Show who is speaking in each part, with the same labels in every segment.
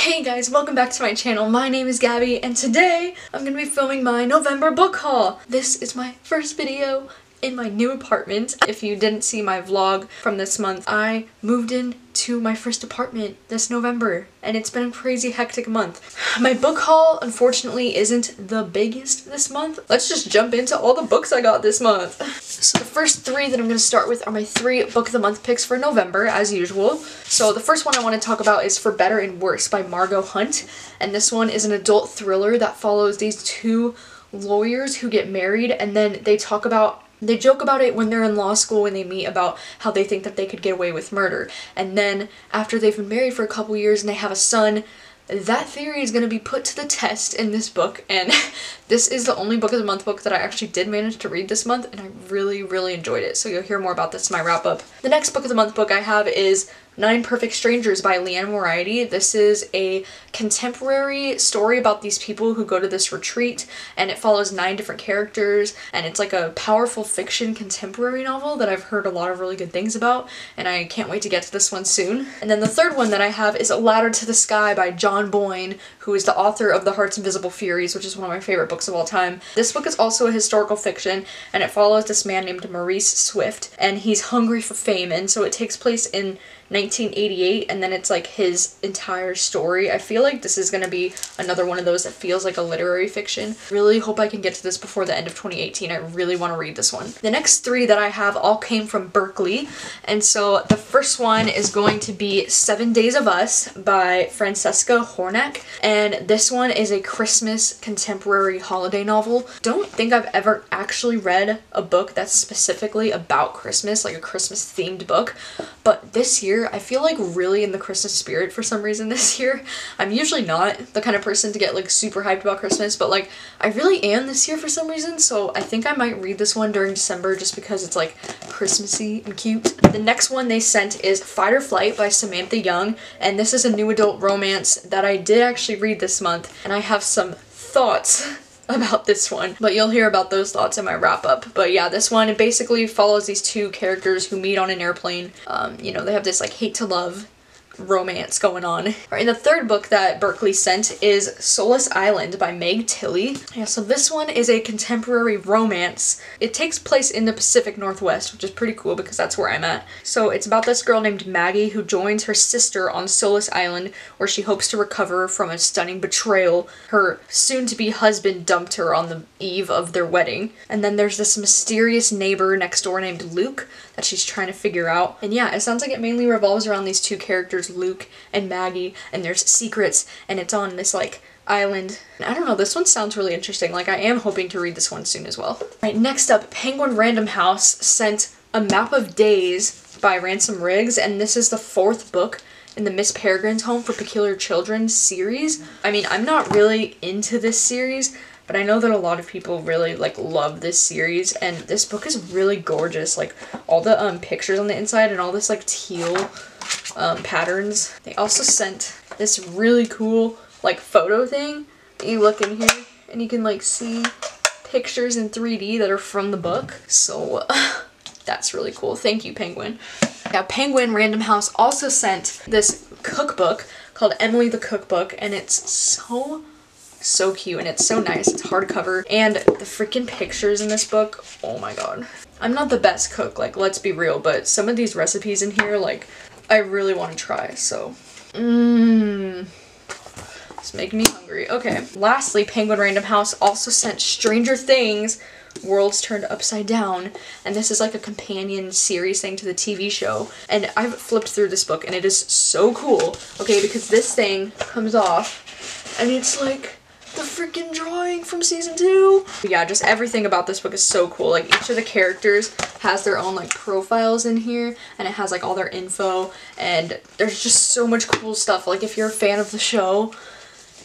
Speaker 1: Hey guys, welcome back to my channel. My name is Gabby and today I'm going to be filming my November book haul. This is my first video in my new apartment. If you didn't see my vlog from this month, I moved in to my first apartment this November and it's been a crazy hectic month. My book haul unfortunately isn't the biggest this month. Let's just jump into all the books I got this month. So the first three that I'm going to start with are my 3 book of the month picks for November as usual. So the first one I want to talk about is For Better and Worse by Margot Hunt, and this one is an adult thriller that follows these 2 lawyers who get married, and then they joke about it when they're in law school when they meet about how they think that they could get away with murder. And then after they've been married for a couple years and they have a son, that theory is going to be put to the test in this book, and this is the only book of the month book that I actually did manage to read this month, and I really enjoyed it. So you'll hear more about this in my wrap up. The next book of the month book I have is 9 Perfect Strangers by Leanne Moriarty. This is a contemporary story about these people who go to this retreat, and it follows 9 different characters, and it's like a powerful fiction contemporary novel that I've heard a lot of really good things about, and I can't wait to get to this one soon. And then the third one that I have is A Ladder to the Sky by John Boyne, who is the author of The Heart's Invisible Furies, which is one of my favorite books of all time. This book is also a historical fiction, and it follows this man named Maurice Swift, and he's hungry for fame, and so it takes place in 1988, and then it's like his entire story. I feel like this is gonna be another one of those that feels like a literary fiction. Really hope I can get to this before the end of 2018. I really want to read this one. The next 3 that I have all came from Berkeley, and so the first one is going to be 7 Days of Us by Francesca Hornack, and this one is a Christmas contemporary holiday novel. Don't think I've ever actually read a book that's specifically about Christmas, like a Christmas themed book, but this year I feel like really in the Christmas spirit for some reason this year. I'm usually not the kind of person to get like super hyped about Christmas, but like I really am this year for some reason, so I think I might read this one during December just because it's like Christmassy and cute. The next one they sent is Fight or Flight by Samantha Young, and this is a new adult romance that I did actually read this month, and I have some thoughts about this one, but you'll hear about those thoughts in my wrap up. But yeah, this one, it basically follows these 2 characters who meet on an airplane. You know, they have this like hate to love romance going on. Alright, and the third book that Berkeley sent is Solace Island by Meg Tilly. Yeah, so this one is a contemporary romance. It takes place in the Pacific Northwest, which is pretty cool because that's where I'm at. So it's about this girl named Maggie who joins her sister on Solace Island, where she hopes to recover from a stunning betrayal. Her soon-to-be husband dumped her on the eve of their wedding. And then there's this mysterious neighbor next door named Luke that she's trying to figure out. And yeah, it sounds like it mainly revolves around these 2 characters, Luke and Maggie, and there's secrets, and it's on this like island. I don't know, this one sounds really interesting. Like I am hoping to read this one soon as well. Alright, next up, Penguin Random House sent A Map of Days by Ransom Riggs, and this is the 4th book in the Miss Peregrine's Home for Peculiar Children series. I mean, I'm not really into this series, but I know that a lot of people really like love this series, and this book is really gorgeous. Like all the pictures on the inside and all this like teal patterns. They also sent this really cool like photo thing. You look in here and you can like see pictures in 3D that are from the book. So that's really cool. Thank you, Penguin. Yeah, Penguin Random House also sent this cookbook called Emily the Cookbook, and it's so cute and it's so nice. It's hardcover, and the freaking pictures in this book, oh my god. I'm not the best cook, like let's be real, but some of these recipes in here, like I really want to try, so it's making me hungry. Okay, lastly, Penguin Random House also sent Stranger Things Worlds Turned Upside Down, and this is like a companion series thing to the TV show, and I've flipped through this book and it is so cool, okay, because this thing comes off and it's like the freaking drawing from season 2. But yeah, just everything about this book is so cool. Like each of the characters has their own like profiles in here, and it has like all their info, and there's just so much cool stuff. Like if you're a fan of the show,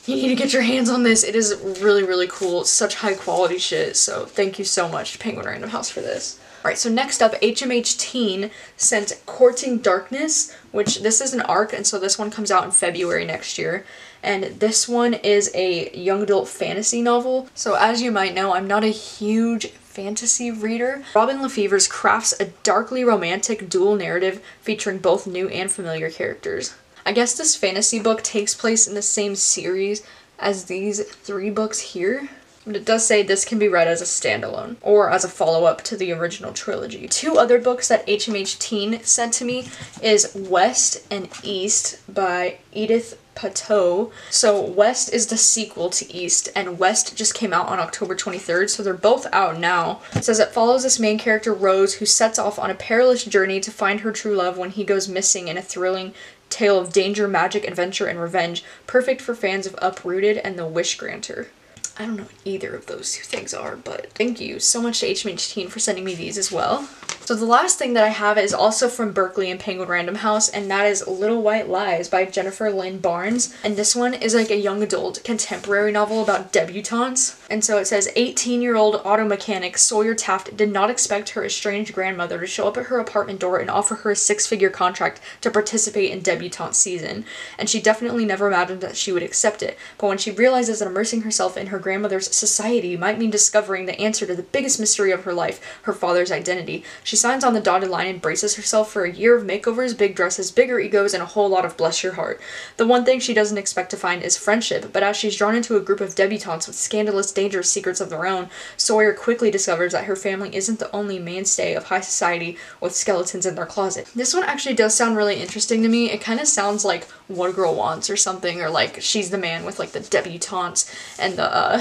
Speaker 1: you need to get your hands on this. It is really cool. It's such high quality shit. So thank you so much, Penguin Random House, for this. Alright, so next up, HMH Teen sent Courting Darkness, which this is an arc, and so this one comes out in February next year. And this one is a young adult fantasy novel. So as you might know, I'm not a huge fantasy reader. Robin Lefevre crafts a darkly romantic dual narrative featuring both new and familiar characters. I guess this fantasy book takes place in the same series as these 3 books here. But it does say this can be read as a standalone or as a follow-up to the original trilogy. 2 other books that HMH Teen sent to me is West and East by Edith Pateau. So West is the sequel to East, and West just came out on October 23rd, so they're both out now. It says it follows this main character Rose, who sets off on a perilous journey to find her true love when he goes missing in a thrilling tale of danger, magic, adventure, and revenge, perfect for fans of Uprooted and The Wish Granter. I don't know what either of those 2 things are, but thank you so much to HMH Teen for sending me these as well. So the last thing that I have is also from Berkeley and Penguin Random House, and that is Little White Lies by Jennifer Lynn Barnes. And this one is like a young adult contemporary novel about debutantes. And so it says 18-year-old auto mechanic Sawyer Taft did not expect her estranged grandmother to show up at her apartment door and offer her a 6-figure contract to participate in debutante season. And she definitely never imagined that she would accept it. But when she realizes that immersing herself in her grandmother's society might mean discovering the answer to the biggest mystery of her life, her father's identity, she signs on the dotted line and braces herself for a year of makeovers, big dresses, bigger egos, and a whole lot of bless your heart. The one thing she doesn't expect to find is friendship, but as she's drawn into a group of debutantes with scandalous, dangerous secrets of their own, Sawyer quickly discovers that her family isn't the only mainstay of high society with skeletons in their closet. This one actually does sound really interesting to me. It kind of sounds like What a Girl Wants or something, or like She's the Man with like the debutantes and the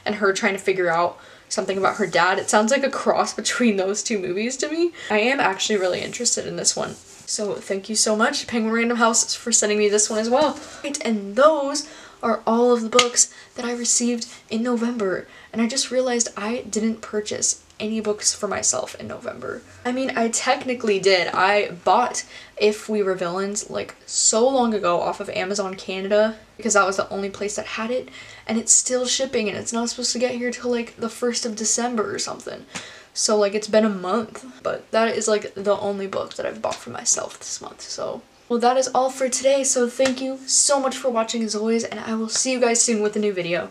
Speaker 1: and her trying to figure out something about her dad. It sounds like a cross between those 2 movies to me. I am actually really interested in this one. So thank you so much, Penguin Random House, for sending me this one as well. Right, and those are all of the books that I received in November. And I just realized I didn't purchase any books for myself in November. I mean, I technically did. I bought If We Were Villains like so long ago off of Amazon Canada because that was the only place that had it, and it's still shipping and it's not supposed to get here till like the 1st of December or something. So like it's been a month, but that is like the only book that I've bought for myself this month. So well, that is all for today. So thank you so much for watching as always, and I will see you guys soon with a new video.